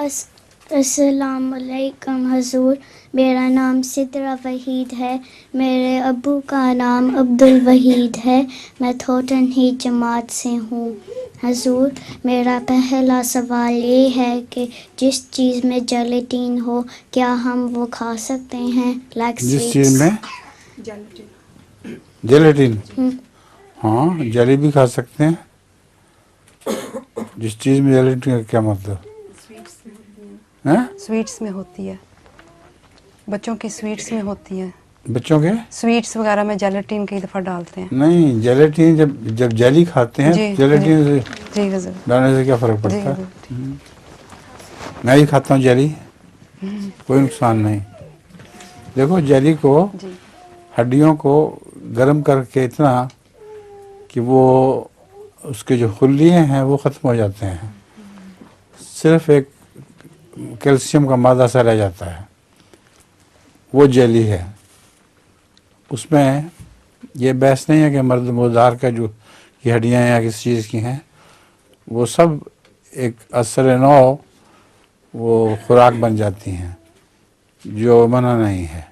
अस्सलाम वालेकुम हजूर, मेरा नाम सिद्रा वहीद है। मेरे अब्बू का नाम अब्दुल वहीद है। मैं थोटन ही जमात से हूँ। हजूर, मेरा पहला सवाल ये है कि जिस चीज़ में जेलेटिन हो क्या हम वो खा सकते हैं? जिस चीज़ में जेलेटिन, हाँ जेली भी खा सकते हैं। जिस चीज़ में जेलेटिन का क्या मतलब है? स्वीट्स में होती है, बच्चों की स्वीट्स में होती है। बच्चों के स्वीट्स वगैरह में जेलेटिन कई दफ़ा डालते हैं। नहीं, जेलेटिन जब जेली खाते हैं जी जेलेटिन से जी हुजूर, डालने से क्या फ़र्क जी पड़ता है? हुजूर। मैं ही खाता हूँ जेली, कोई नुकसान नहीं। देखो जेली को, जी हड्डियों को गर्म करके इतना कि वो उसके जो खुलिये हैं वो ख़त्म हो जाते हैं, सिर्फ एक कैल्शियम का मादा सा रह जाता है, वो जेली है। उसमें ये बहस नहीं है कि मर्द मुर्दार का जो की हड्डियाँ या किसी चीज़ की हैं, वो सब एक असर नौ वो खुराक बन जाती हैं, जो मना नहीं है।